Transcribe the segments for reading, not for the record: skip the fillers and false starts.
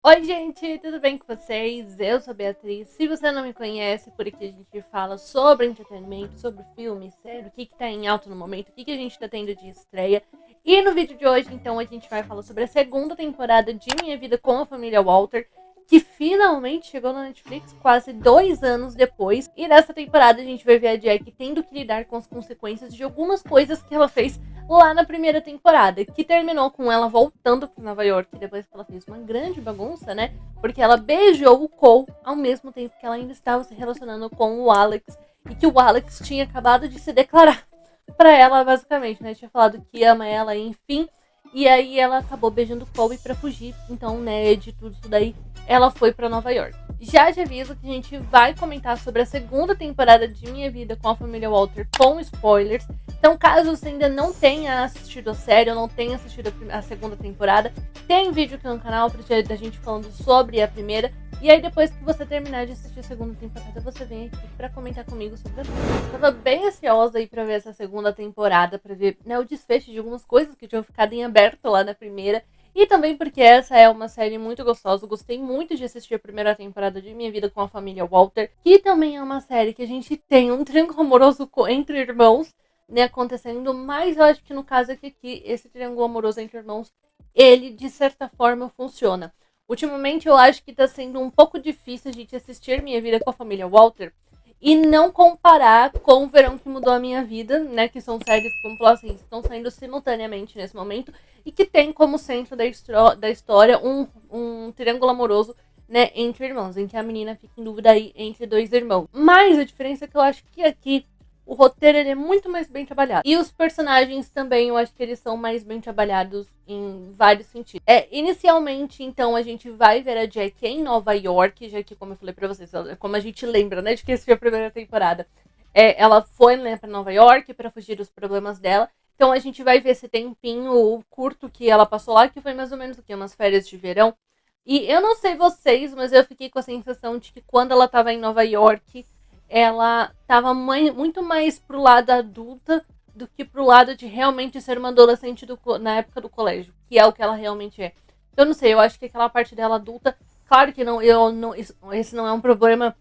Oi, gente, tudo bem com vocês? Eu sou a Beatriz. Se você não me conhece, por aqui a gente fala sobre entretenimento, sobre filmes, série, o que tá em alta no momento, o que a gente tá tendo de estreia. E no vídeo de hoje, então, a gente vai falar sobre a segunda temporada de Minha Vida com a Família Walter, que finalmente chegou na Netflix quase 2 anos depois. E nessa temporada a gente vai ver a Jack tendo que lidar com as consequências de algumas coisas que ela fez lá na primeira temporada, que terminou com ela voltando para Nova York depois que ela fez uma grande bagunça, né? Porque ela beijou o Cole ao mesmo tempo que ela ainda estava se relacionando com o Alex e que o Alex tinha acabado de se declarar para ela, basicamente, né? Tinha falado que ama ela, enfim. E aí ela acabou beijando o Cole para fugir. Então, né, de tudo isso daí, ela foi para Nova York. Já te aviso que a gente vai comentar sobre a segunda temporada de Minha Vida com a Família Walter com spoilers. Então, caso você ainda não tenha assistido a série ou não tenha assistido a segunda temporada, tem vídeo aqui no canal da gente falando sobre a primeira. E aí, depois que você terminar de assistir a segunda temporada, você vem aqui pra comentar comigo sobre a primeira. Eu tava bem ansiosa aí pra ver essa segunda temporada, pra ver, né, o desfecho de algumas coisas que tinham ficado em aberto lá na primeira. E também porque essa é uma série muito gostosa. Eu gostei muito de assistir a primeira temporada de Minha Vida com a Família Walter. Que também é uma série que a gente tem um triângulo amoroso entre irmãos, né, acontecendo. Mas eu acho que no caso aqui, esse triângulo amoroso entre irmãos, ele de certa forma funciona. Ultimamente eu acho que tá sendo um pouco difícil a gente assistir Minha Vida com a Família Walter e não comparar com O Verão que Mudou a Minha Vida, né? Que são séries, como falar assim, estão saindo simultaneamente nesse momento e que tem como centro da história um triângulo amoroso, né, entre irmãos, em que a menina fica em dúvida aí entre dois irmãos. Mas a diferença é que eu acho que aqui o roteiro ele é muito mais bem trabalhado. E os personagens também, eu acho que eles são mais bem trabalhados em vários sentidos. Inicialmente, então, a gente vai ver a Jack em Nova York, já que, como eu falei pra vocês, como a gente lembra, né, de que essa foi a primeira temporada. Ela foi, né, pra Nova York pra fugir dos problemas dela. Então a gente vai ver esse tempinho curto que ela passou lá, que foi mais ou menos o quê? Umas férias de verão. E eu não sei vocês, mas eu fiquei com a sensação de que quando ela tava em Nova York, ela tava muito mais pro lado adulta do que pro lado de realmente ser uma adolescente na época do colégio, que é o que ela realmente é. Então, eu não sei, eu acho que aquela parte dela adulta, claro que não, esse não é um problema,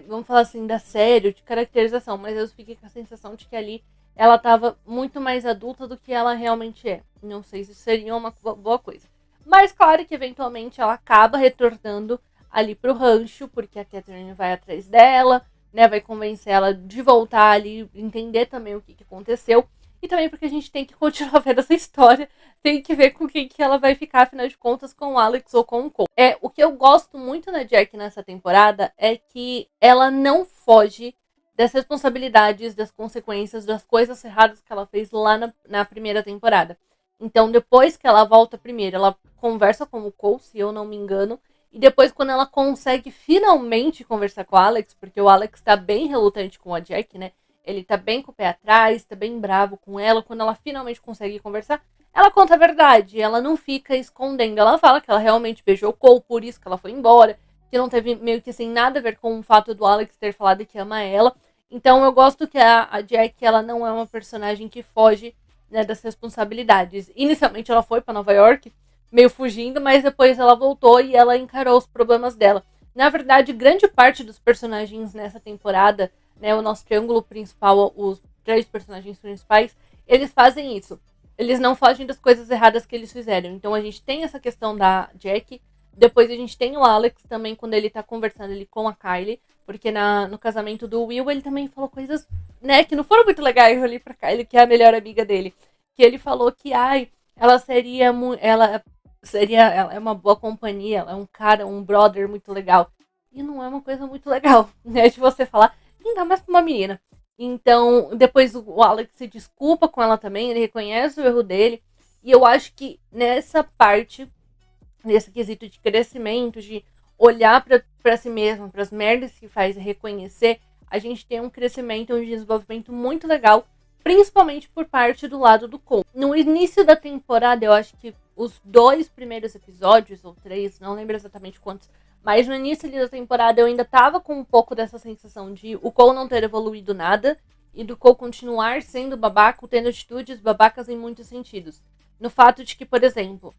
vamos falar assim, da série, de caracterização, mas eu fiquei com a sensação de que ali ela tava muito mais adulta do que ela realmente é. Não sei se seria uma boa coisa. Mas claro que eventualmente ela acaba retornando ali pro rancho, porque a Catherine vai atrás dela, né? Vai convencer ela de voltar ali, entender também o que aconteceu. E também porque a gente tem que continuar vendo essa história, tem que ver com quem que ela vai ficar, afinal de contas, com o Alex ou com o Cole. O que eu gosto muito da Jack nessa temporada é que ela não foge das responsabilidades, das consequências, das coisas erradas que ela fez lá na primeira temporada. Então, depois que ela volta primeiro, ela conversa com o Cole, se eu não me engano, e depois, quando ela consegue finalmente conversar com o Alex, porque o Alex tá bem relutante com a Jack, né? Ele tá bem com o pé atrás, tá bem bravo com ela. Quando ela finalmente consegue conversar, ela conta a verdade. Ela não fica escondendo. Ela fala que ela realmente beijou o Cole, por isso que ela foi embora. Que não teve meio que assim nada a ver com o fato do Alex ter falado que ama ela. Então eu gosto que a Jack, ela não é uma personagem que foge, né, das responsabilidades. Inicialmente ela foi para Nova York, meio fugindo, mas depois ela voltou e ela encarou os problemas dela. Na verdade, grande parte dos personagens nessa temporada, né, o nosso triângulo principal, os 3 personagens principais, eles fazem isso. Eles não fogem das coisas erradas que eles fizeram. Então a gente tem essa questão da Jack, depois a gente tem o Alex também, quando ele tá conversando ali com a Kylie, porque no casamento do Will ele também falou coisas, né, que não foram muito legais ali pra Kylie, que é a melhor amiga dele. Que ele falou que, ela seria ela é uma boa companhia, ela é um cara, um brother muito legal. E não é uma coisa muito legal, né? De você falar, ainda mais pra uma menina. Então, depois o Alex se desculpa com ela também, ele reconhece o erro dele. E eu acho que nessa parte, nesse quesito de crescimento, de olhar pra si mesmo, pras merdas que faz e reconhecer, a gente tem um crescimento, um desenvolvimento muito legal, principalmente por parte do lado do Cole. No início da temporada, eu acho que os 2 primeiros episódios, ou 3, não lembro exatamente quantos, mas no início da temporada eu ainda tava com um pouco dessa sensação de o Cole não ter evoluído nada e do Cole continuar sendo babaca, tendo atitudes babacas em muitos sentidos. No fato de que, por exemplo,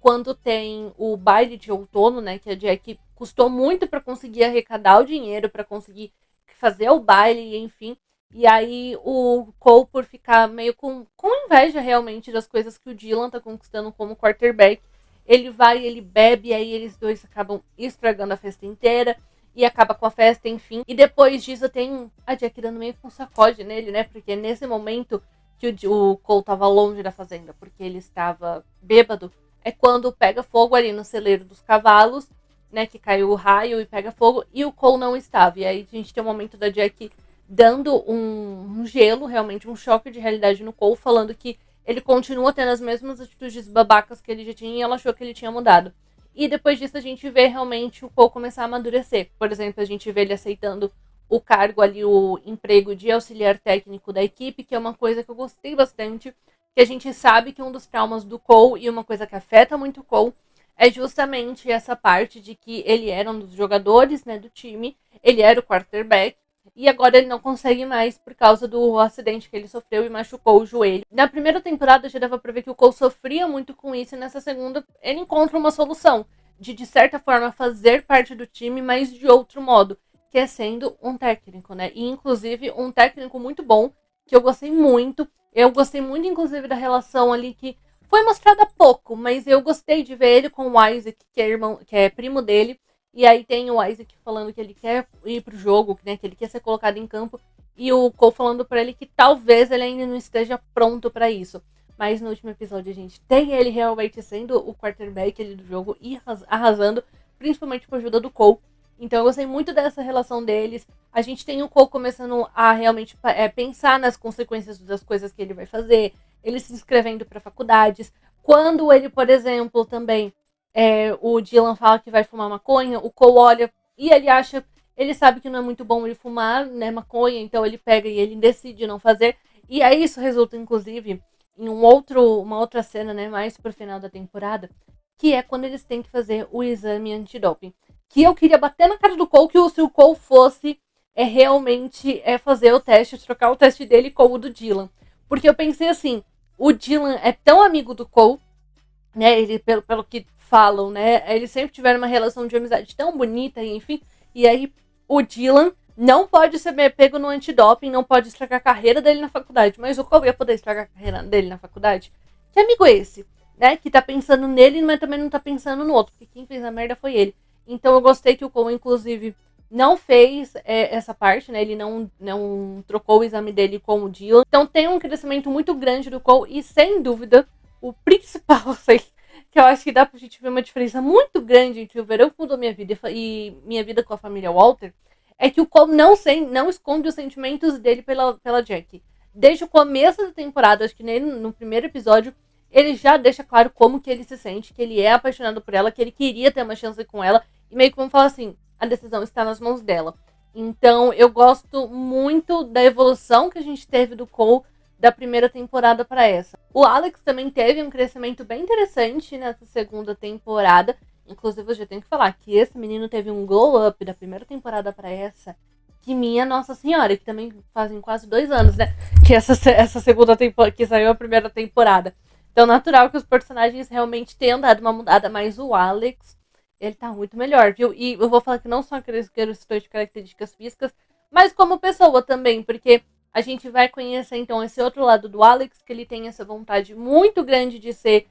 quando tem o baile de outono, né, que a Jack custou muito para conseguir arrecadar o dinheiro, para conseguir fazer o baile, enfim. E aí o Cole, por ficar meio com inveja realmente das coisas que o Dylan tá conquistando como quarterback, ele vai, ele bebe, e aí eles dois acabam estragando a festa inteira e acaba com a festa, enfim. E depois disso tem a Jack dando meio com um sacode nele, né? Porque nesse momento que o Cole tava longe da fazenda, porque ele estava bêbado, é quando pega fogo ali no celeiro dos cavalos, né? Que caiu o raio e pega fogo, e o Cole não estava. E aí a gente tem um momento da Jack dando um gelo, realmente um choque de realidade no Cole, falando que ele continua tendo as mesmas atitudes babacas que ele já tinha e ela achou que ele tinha mudado. E depois disso a gente vê realmente o Cole começar a amadurecer. Por exemplo, a gente vê ele aceitando o cargo ali, o emprego de auxiliar técnico da equipe, que é uma coisa que eu gostei bastante, que a gente sabe que um dos traumas do Cole, e uma coisa que afeta muito o Cole, é justamente essa parte de que ele era um dos jogadores, né, do time, ele era o quarterback, e agora ele não consegue mais por causa do acidente que ele sofreu e machucou o joelho. Na primeira temporada já dava pra ver que o Cole sofria muito com isso, e nessa segunda ele encontra uma solução de certa forma, fazer parte do time, mas de outro modo, que é sendo um técnico, né? E, inclusive, um técnico muito bom, que eu gostei muito. Eu gostei muito, inclusive, da relação ali que foi mostrada pouco, mas eu gostei de ver ele com o Isaac, que é primo dele. E aí tem o Isaac falando que ele quer ir pro jogo, né, que ele quer ser colocado em campo. E o Cole falando pra ele que talvez ele ainda não esteja pronto para isso. Mas no último episódio a gente tem ele realmente sendo o quarterback ali do jogo e arrasando, principalmente com a ajuda do Cole. Então eu gostei muito dessa relação deles. A gente tem o Cole começando a realmente pensar nas consequências das coisas que ele vai fazer. Ele se inscrevendo para faculdades. Quando ele, por exemplo, também o Dylan fala que vai fumar maconha, o Cole olha e ele acha, ele sabe que não é muito bom ele fumar, né, maconha, então ele pega e ele decide não fazer. E aí isso resulta, inclusive, em uma outra cena, né, mais pro final da temporada, que é quando eles têm que fazer o exame antidoping. Que eu queria bater na cara do Cole, que se o Cole fosse realmente fazer o teste, trocar o teste dele com o do Dylan. Porque eu pensei assim, o Dylan é tão amigo do Cole, né, ele, pelo que falam, né, eles sempre tiveram uma relação de amizade tão bonita, enfim, e aí o Dylan não pode ser pego no antidoping, não pode estragar a carreira dele na faculdade. Mas o Cole ia poder estragar a carreira dele na faculdade? Que amigo é esse? Né? Que tá pensando nele, mas também não tá pensando no outro. Porque quem fez a merda foi ele. Então eu gostei que o Cole, inclusive, não fez essa parte, né? Ele não trocou o exame dele com o Dylan. Então tem um crescimento muito grande do Cole. E sem dúvida, o principal, sei, que eu acho que dá pra gente ver uma diferença muito grande entre o verão que mudou minha vida e minha vida com a família Walter, é que o Cole não esconde os sentimentos dele pela Jack. Desde o começo da temporada, acho que no primeiro episódio, ele já deixa claro como que ele se sente, que ele é apaixonado por ela, que ele queria ter uma chance com ela, e meio que vamos falar assim, a decisão está nas mãos dela. Então, eu gosto muito da evolução que a gente teve do Cole da primeira temporada para essa. O Alex também teve um crescimento bem interessante nessa segunda temporada. Inclusive, eu já tenho que falar que esse menino teve um glow up da primeira temporada para essa, que minha Nossa Senhora, que também fazem quase 2 anos, né? Que essa segunda temporada, que saiu a primeira temporada. Então, natural que os personagens realmente tenham dado uma mudada, mas o Alex, ele tá muito melhor, viu? E eu vou falar que não só aqueles de características físicas, mas como pessoa também, porque a gente vai conhecer, então, esse outro lado do Alex, que ele tem essa vontade muito grande de ser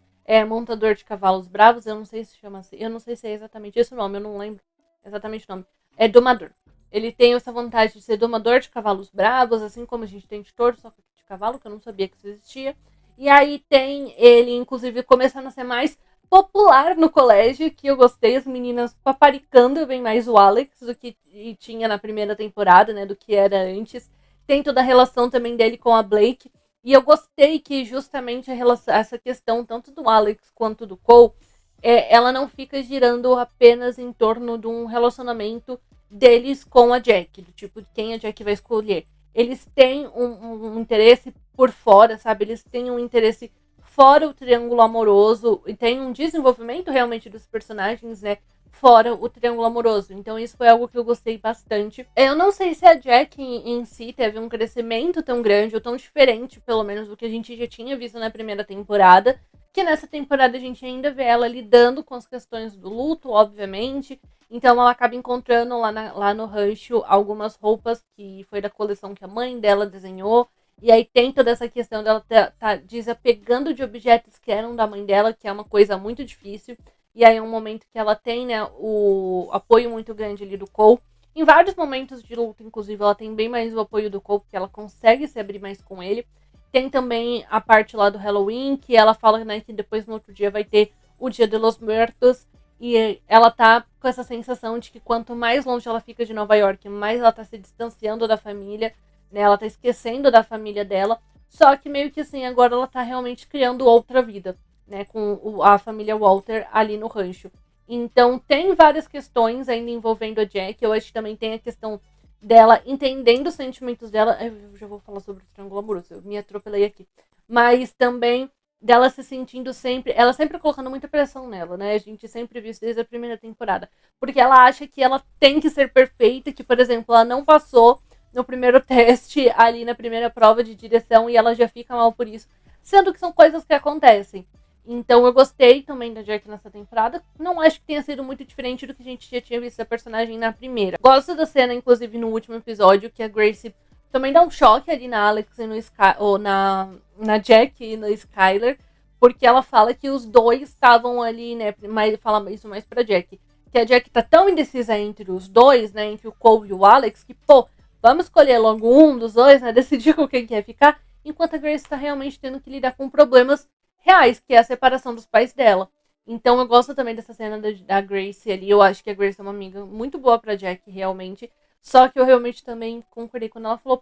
montador de cavalos bravos. Eu não sei se chama assim, eu não sei se é exatamente esse o nome, eu não lembro exatamente o nome. É domador. Ele tem essa vontade de ser domador de cavalos bravos, assim como a gente tem de touro, só que de cavalo, que eu não sabia que isso existia. E aí tem ele, inclusive, começando a ser mais popular no colégio, que eu gostei, as meninas paparicando bem mais o Alex do que tinha na primeira temporada, né, do que era antes. Tem toda a relação também dele com a Blake. E eu gostei que justamente essa questão, tanto do Alex quanto do Cole, ela não fica girando apenas em torno de um relacionamento deles com a Jack, do tipo de quem a Jack vai escolher. Eles têm um interesse por fora, sabe? Eles têm um interesse fora o triângulo amoroso e tem um desenvolvimento realmente dos personagens, né? Fora o triângulo amoroso. Então isso foi algo que eu gostei bastante. Eu não sei se a Jack em si teve um crescimento tão grande ou tão diferente, pelo menos, do que a gente já tinha visto na primeira temporada, que nessa temporada a gente ainda vê ela lidando com as questões do luto, obviamente. Então ela acaba encontrando lá no rancho algumas roupas que foi da coleção que a mãe dela desenhou. E aí tem toda essa questão dela tá desapegando de objetos que eram da mãe dela, que é uma coisa muito difícil. E aí é um momento que ela tem, né, o apoio muito grande ali do Cole. Em vários momentos de luta, inclusive, ela tem bem mais o apoio do Cole, porque ela consegue se abrir mais com ele. Tem também a parte lá do Halloween, que ela fala, né, que depois no outro dia vai ter o Dia de los Muertos. E ela tá com essa sensação de que quanto mais longe ela fica de Nova York, mais ela tá se distanciando da família, né? Ela tá esquecendo da família dela. Só que meio que assim, agora ela tá realmente criando outra vida, né? Com a família Walter ali no rancho. Então tem várias questões ainda envolvendo a Jack. Eu acho que também tem a questão dela entendendo os sentimentos dela. Eu já vou falar sobre o triângulo amoroso, eu me atropelei aqui. Mas também dela se sentindo sempre, ela sempre colocando muita pressão nela, né? A gente sempre viu isso desde a primeira temporada. Porque ela acha que ela tem que ser perfeita, que, por exemplo, ela não passou no primeiro teste ali na primeira prova de direção e ela já fica mal por isso. Sendo que são coisas que acontecem. Então eu gostei também da Jack nessa temporada. Não acho que tenha sido muito diferente do que a gente já tinha visto a personagem na primeira. Gosto da cena, inclusive, no último episódio, que a Grace também dá um choque ali na Alex e no ou na Jack e no Skyler, porque ela fala que os dois estavam ali, né? Mas fala isso mais pra Jack. Que a Jack tá tão indecisa entre os dois, né? Entre o Cole e o Alex, que, pô, vamos escolher logo um dos dois, né? Decidir com quem quer ficar. Enquanto a Grace tá realmente tendo que lidar com problemas reais, que é a separação dos pais dela. Então eu gosto também dessa cena da Grace ali. Eu acho que a Grace é uma amiga muito boa pra Jack, realmente. Só que eu realmente também concordei quando ela falou: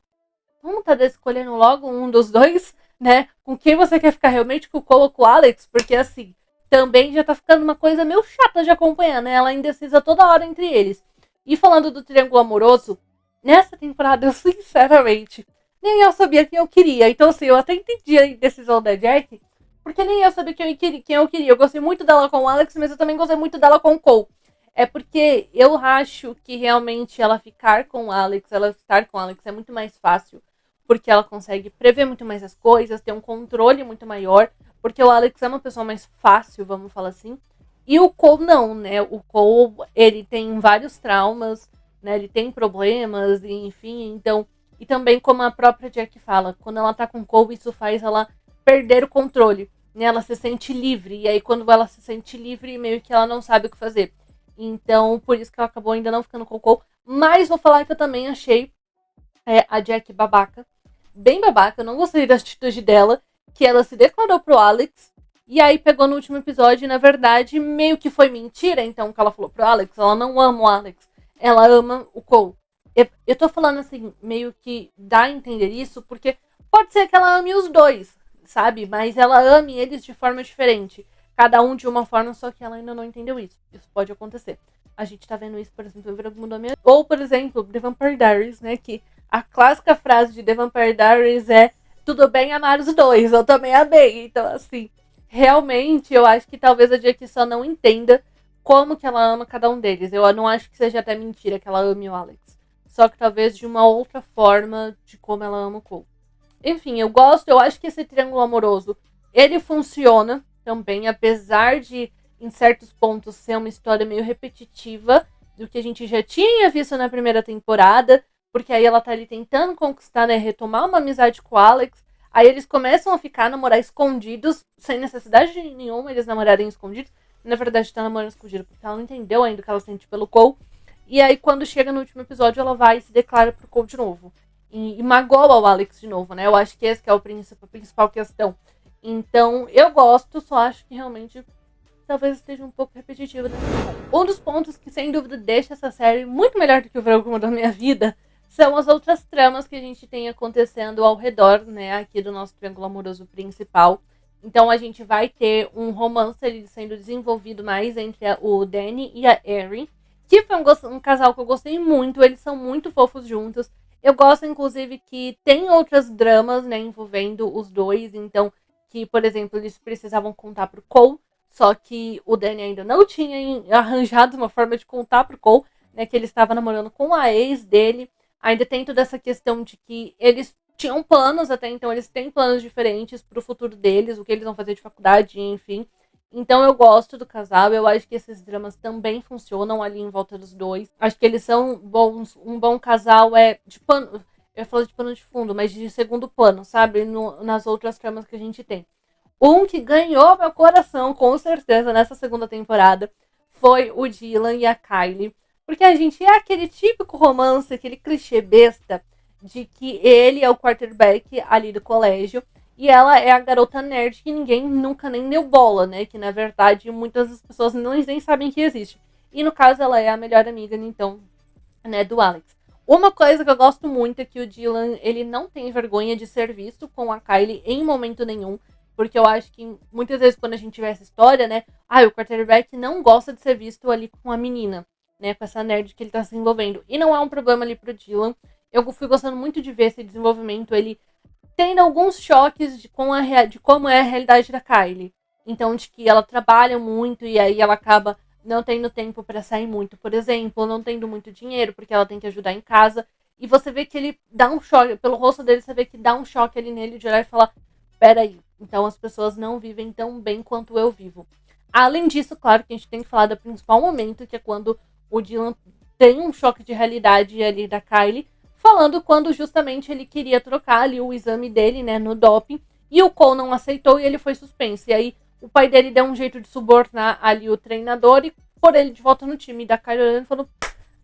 vamos tá escolhendo logo um dos dois, né? Com quem você quer ficar realmente, com o Cole ou com o Alex? Porque assim, também já tá ficando uma coisa meio chata de acompanhar, né? Ela é indecisa toda hora entre eles. E falando do triângulo amoroso, nessa temporada eu sinceramente nem eu sabia quem eu queria. Então assim, eu até entendi a indecisão da Jack, porque nem eu sabia quem eu queria. Eu gostei muito dela com o Alex, mas eu também gostei muito dela com o Cole. É porque eu acho que realmente ela estar com o Alex é muito mais fácil. Porque ela consegue prever muito mais as coisas, ter um controle muito maior. Porque o Alex é uma pessoa mais fácil, vamos falar assim. E o Cole não, né? O Cole, ele tem vários traumas, né? Ele tem problemas, enfim, então... E também, como a própria Jack fala, quando ela tá com o Cole, isso faz ela perder o controle, né? Ela se sente livre, e aí quando ela se sente livre, meio que ela não sabe o que fazer. Então, por isso que ela acabou ainda não ficando com o Cole. Mas vou falar que eu também achei a Jack babaca. Bem babaca, eu não gostei da atitude dela, que ela se declarou pro Alex, e aí pegou no último episódio, e na verdade, meio que foi mentira, então, que ela falou pro Alex. Ela não ama o Alex, ela ama o Cole. Eu tô falando assim, meio que dá a entender isso, porque pode ser que ela ame os dois, sabe? Mas ela ame eles de forma diferente. Cada um de uma forma, só que ela ainda não entendeu isso. Isso pode acontecer. A gente tá vendo isso, por exemplo, em Virago Mudou Minha. Ou, por exemplo, The Vampire Diaries, né? Que a clássica frase de The Vampire Diaries é: tudo bem amar os dois, eu também amei. Então, assim, realmente, eu acho que talvez a Jack só não entenda como que ela ama cada um deles. Eu não acho que seja até mentira que ela ame o Alex. Só que talvez de uma outra forma de como ela ama o Cole. Enfim, eu acho que esse triângulo amoroso, ele funciona também, apesar de, em certos pontos, ser uma história meio repetitiva do que a gente já tinha visto na primeira temporada, porque aí ela tá ali tentando conquistar, né, retomar uma amizade com o Alex, aí eles começam a ficar, namorar escondidos, sem necessidade nenhuma eles namorarem escondidos. Na verdade, tá namorando escondido, porque ela não entendeu ainda o que ela sente pelo Cole. E aí, quando chega no último episódio, ela vai e se declara pro Cole de novo. E magoa o Alex de novo, né? Eu acho que esse que é a principal questão. Então, eu gosto, só acho que realmente talvez esteja um pouco repetitivo dessa série. Um dos pontos que, sem dúvida, deixa essa série muito melhor do que o Verão que Mudou Minha Vida são as outras tramas que a gente tem acontecendo ao redor, né? Aqui do nosso triângulo amoroso principal. Então, a gente vai ter um romance ali sendo desenvolvido mais entre o Danny e a Erin, que foi um casal que eu gostei muito. Eles são muito fofos juntos. Eu gosto, inclusive, que tem outras dramas, né, envolvendo os dois. Então, que, por exemplo, eles precisavam contar pro Cole, só que o Danny ainda não tinha arranjado uma forma de contar pro Cole, né, que ele estava namorando com a ex dele. Ainda tem toda essa questão de que eles tinham planos até então, eles têm planos diferentes pro futuro deles, o que eles vão fazer de faculdade, enfim. Então eu gosto do casal, eu acho que esses dramas também funcionam ali em volta dos dois. Acho que eles são bons, um bom casal é de pano, eu ia falar de pano de fundo, mas de segundo plano, sabe? Nas outras tramas que a gente tem. Um que ganhou meu coração, com certeza, nessa segunda temporada, foi o Dylan e a Kylie. Porque a gente é aquele típico romance, aquele clichê besta, de que ele é o quarterback ali do colégio e ela é a garota nerd que ninguém nunca nem deu bola, né? Que na verdade muitas das pessoas nem sabem que existe. E no caso ela é a melhor amiga, então, né, do Alex. Uma coisa que eu gosto muito é que o Dylan, ele não tem vergonha de ser visto com a Kylie em momento nenhum. Porque eu acho que muitas vezes quando a gente vê essa história, né? O quarterback não gosta de ser visto ali com a menina, né? Com essa nerd que ele tá se envolvendo. E não é um problema ali pro Dylan. Eu fui gostando muito de ver esse desenvolvimento, ele tendo alguns choques de como é a realidade da Kylie. Então, de que ela trabalha muito e aí ela acaba não tendo tempo para sair muito, por exemplo, não tendo muito dinheiro, porque ela tem que ajudar em casa. E você vê que ele dá um choque, pelo rosto dele, você vê que dá um choque ali nele de olhar e falar: peraí, então as pessoas não vivem tão bem quanto eu vivo. Além disso, claro que a gente tem que falar do principal momento, que é quando o Dylan tem um choque de realidade ali da Kylie, falando quando justamente ele queria trocar ali o exame dele, né, no doping, e o Cole não aceitou e ele foi suspenso. E aí o pai dele deu um jeito de subornar ali o treinador e pôr ele de volta no time. E da Kylie olhando e falou: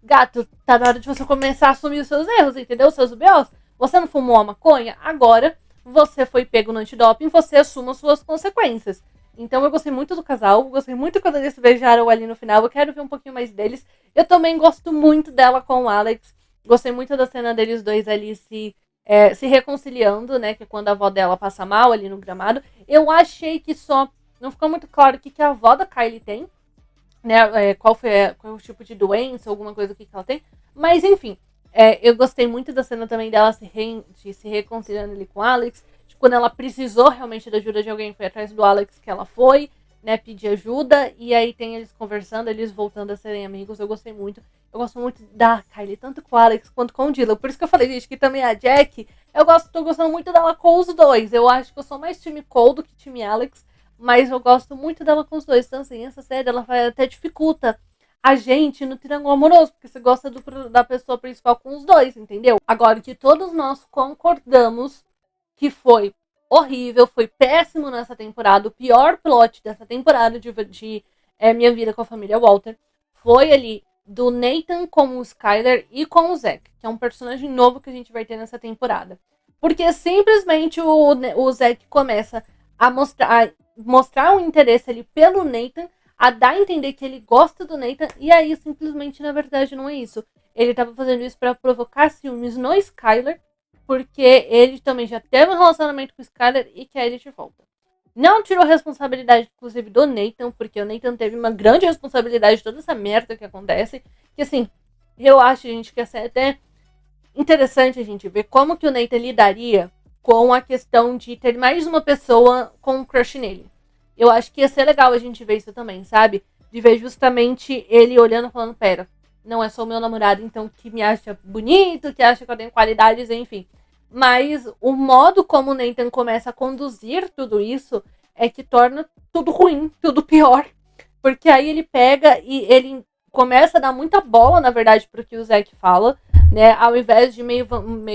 gato, tá na hora de você começar a assumir os seus erros, entendeu? Os seus BOs. Você não fumou a maconha? Agora você foi pego no antidoping, você assuma as suas consequências. Então eu gostei muito do casal, gostei muito quando eles se beijaram ali no final, eu quero ver um pouquinho mais deles. Eu também gosto muito dela com o Alex, gostei muito da cena deles dois ali se reconciliando, né, que é quando a avó dela passa mal ali no gramado. Eu achei que só não ficou muito claro o que a avó da Kylie tem, né, qual é o tipo de doença, alguma coisa que ela tem, mas enfim. Eu gostei muito da cena também dela de se reconciliando ali com o Alex. De quando ela precisou realmente da ajuda de alguém, foi atrás do Alex que ela foi, né, pedir ajuda. E aí tem eles conversando, eles voltando a serem amigos. Eu gostei muito. Eu gosto muito da Kylie, tanto com o Alex quanto com o Dylan. Por isso que eu falei, gente, que também a Jack, tô gostando muito dela com os dois. Eu acho que eu sou mais time Cole do que time Alex, mas eu gosto muito dela com os dois. Então, assim, essa série, ela até dificulta a gente no triângulo amoroso, porque você gosta da pessoa principal com os dois, entendeu? Agora, que todos nós concordamos que foi horrível, foi péssimo nessa temporada, o pior plot dessa temporada de Minha Vida com a Família Walter foi ali do Nathan com o Skyler e com o Zack, que é um personagem novo que a gente vai ter nessa temporada. Porque simplesmente o Zack começa a mostrar um interesse ali pelo Nathan, a dar a entender que ele gosta do Nathan, e aí simplesmente, na verdade, não é isso. Ele tava fazendo isso para provocar ciúmes no Skyler, porque ele também já teve um relacionamento com o Skyler e quer ele de volta. Não tirou responsabilidade, inclusive, do Nathan, porque o Nathan teve uma grande responsabilidade de toda essa merda que acontece, que assim, eu acho, gente, que é até interessante a gente ver como que o Nathan lidaria com a questão de ter mais uma pessoa com um crush nele. Eu acho que ia ser legal a gente ver isso também, sabe? De ver justamente ele olhando e falando: pera, não é só o meu namorado, então, que me acha bonito, que acha que eu tenho qualidades, enfim. Mas o modo como o Nathan começa a conduzir tudo isso é que torna tudo ruim, tudo pior. Porque aí ele pega e ele começa a dar muita bola, na verdade, pro que o Zack fala, né? Ao invés de meio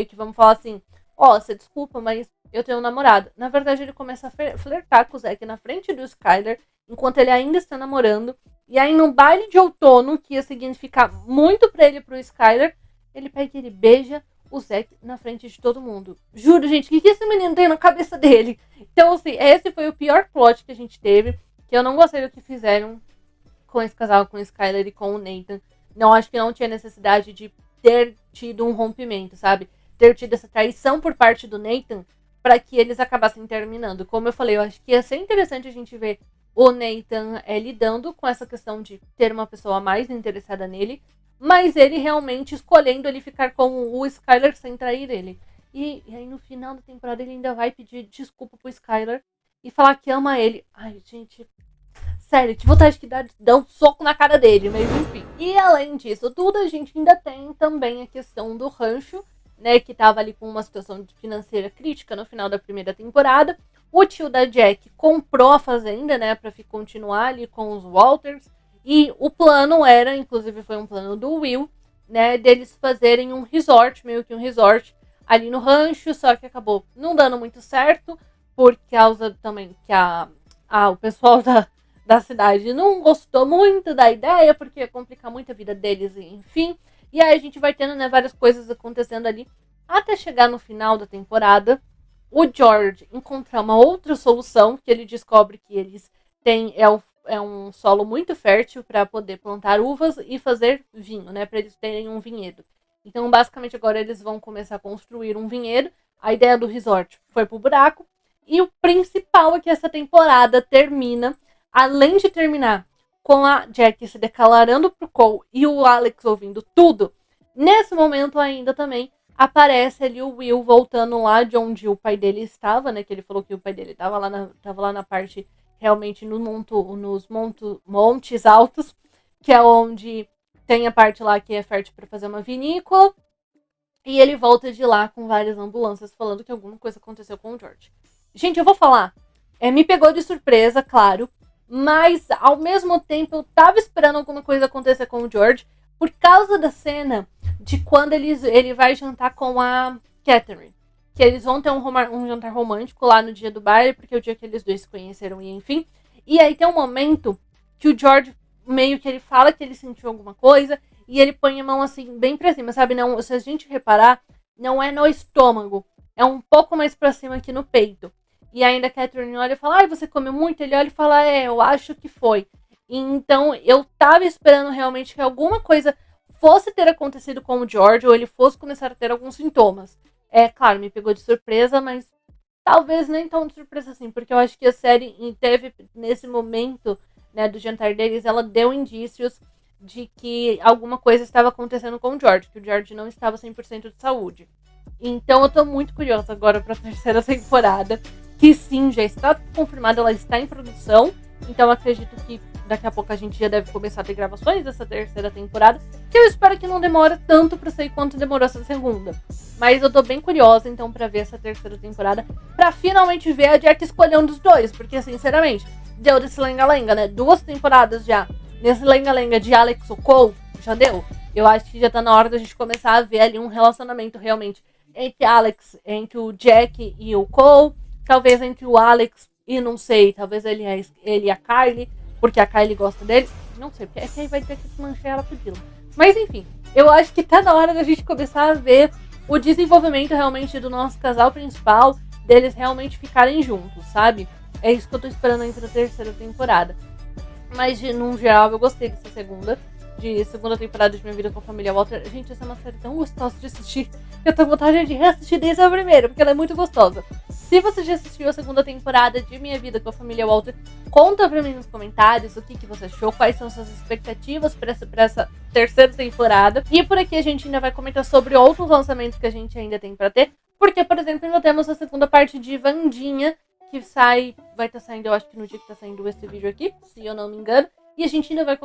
que vamos falar assim: você desculpa, mas eu tenho um namorado. Na verdade, ele começa a flertar com o Zack na frente do Skyler, enquanto ele ainda está namorando. E aí, no baile de outono, que ia significar muito pra ele e pro Skyler, ele pega e ele beija o Zack na frente de todo mundo. Juro, gente, o que esse menino tem na cabeça dele? Então, assim, esse foi o pior plot que a gente teve, que eu não gostei do que fizeram com esse casal, com o Skyler e com o Nathan. Não, acho que não tinha necessidade de ter tido um rompimento, sabe? Ter tido essa traição por parte do Nathan para que eles acabassem terminando. Como eu falei, eu acho que ia ser interessante a gente ver o Nathan lidando com essa questão de ter uma pessoa mais interessada nele, mas ele realmente escolhendo ele ficar com o Skyler sem trair ele. E aí no final da temporada ele ainda vai pedir desculpa pro Skyler e falar que ama ele. Ai, gente, sério, tive vontade de dar um soco na cara dele, mas enfim. E além disso tudo, a gente ainda tem também a questão do rancho, né, que tava ali com uma situação financeira crítica no final da primeira temporada. O tio da Jack comprou a fazenda, né, pra continuar ali com os Walters. E o plano era, inclusive foi um plano do Will, né, deles fazerem um resort, meio que um resort ali no rancho, só que acabou não dando muito certo, por causa também que o pessoal da cidade não gostou muito da ideia, porque ia complicar muito a vida deles, enfim. E aí a gente vai tendo, né, várias coisas acontecendo ali, até chegar no final da temporada, o George encontrar uma outra solução, que ele descobre que eles têm, é um solo muito fértil para poder plantar uvas e fazer vinho, né, para eles terem um vinhedo. Então, basicamente, agora eles vão começar a construir um vinhedo. A ideia do resort foi pro buraco. E o principal é que essa temporada termina, além de terminar com a Jack se declarando pro Cole e o Alex ouvindo tudo, nesse momento ainda também aparece ali o Will voltando lá de onde o pai dele estava, né? Que ele falou que o pai dele estava lá na parte, realmente nos montes altos, que é onde tem a parte lá que é fértil para fazer uma vinícola. E ele volta de lá com várias ambulâncias falando que alguma coisa aconteceu com o George. Gente, eu vou falar. Me pegou de surpresa, claro. Mas, ao mesmo tempo, eu tava esperando alguma coisa acontecer com o George. Por causa da cena de quando ele vai jantar com a Catherine. Que eles vão ter um jantar romântico lá no dia do baile. Porque é o dia que eles dois se conheceram e enfim. E aí tem um momento que o George meio que ele fala que ele sentiu alguma coisa e ele põe a mão assim bem pra cima, sabe? Não, se a gente reparar, não é no estômago, é um pouco mais pra cima aqui no peito. E ainda a Catherine olha e fala, ai, você comeu muito? Ele olha e fala, eu acho que foi. Então eu tava esperando realmente que alguma coisa fosse ter acontecido com o George ou ele fosse começar a ter alguns sintomas. Claro, me pegou de surpresa, mas talvez nem tão de surpresa assim, porque eu acho que a série teve nesse momento, né, do jantar deles, ela deu indícios de que alguma coisa estava acontecendo com o George, que o George não estava 100% de saúde. Então eu tô muito curiosa agora pra terceira temporada, que sim, já está confirmada, ela está em produção, então acredito que daqui a pouco a gente já deve começar a ter gravações dessa terceira temporada, que eu espero que não demore tanto pra sair quanto demorou essa segunda. Mas eu tô bem curiosa, então, pra ver essa terceira temporada, pra finalmente ver a Jack escolher um dos dois, porque, sinceramente, deu desse lenga-lenga, né? 2 temporadas já nesse lenga-lenga de Alex ou Cole, já deu. Eu acho que já tá na hora da gente começar a ver ali um relacionamento realmente entre o Jack e o Cole, talvez entre o Alex e não sei, talvez ele e a Kylie, porque a Kylie gosta dele, não sei, porque aí vai ter que manchar ela com o Dylan. Mas enfim, eu acho que tá na hora da gente começar a ver o desenvolvimento realmente do nosso casal principal, deles realmente ficarem juntos, sabe? É isso que eu tô esperando entre a terceira temporada. Mas, num geral, eu gostei dessa segunda temporada de Minha Vida com a Família Walter. Gente, essa é uma série tão gostosa de assistir. Eu tô com vontade de reassistir desde a primeira, porque ela é muito gostosa. Se você já assistiu a segunda temporada de Minha Vida com a Família Walter, conta pra mim nos comentários o que você achou, quais são suas expectativas pra essa terceira temporada. E por aqui a gente ainda vai comentar sobre outros lançamentos que a gente ainda tem pra ter. Porque, por exemplo, ainda temos a segunda parte de Wandinha, que vai estar saindo, eu acho que no dia que tá saindo esse vídeo aqui, se eu não me engano. E a gente ainda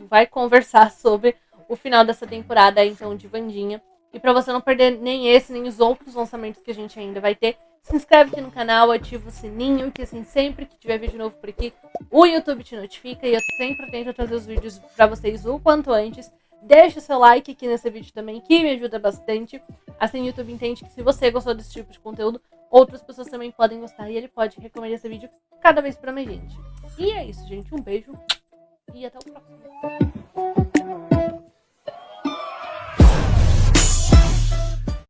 vai conversar sobre o final dessa temporada, então, de Wandinha. E pra você não perder nem esse, nem os outros lançamentos que a gente ainda vai ter, se inscreve aqui no canal, ativa o sininho, que assim, sempre que tiver vídeo novo por aqui, o YouTube te notifica. E eu sempre tento trazer os vídeos pra vocês o quanto antes. Deixa o seu like aqui nesse vídeo também, que me ajuda bastante. Assim o YouTube entende que se você gostou desse tipo de conteúdo, outras pessoas também podem gostar e ele pode recomendar esse vídeo cada vez pra mais gente. E é isso, gente. Um beijo e até o próximo.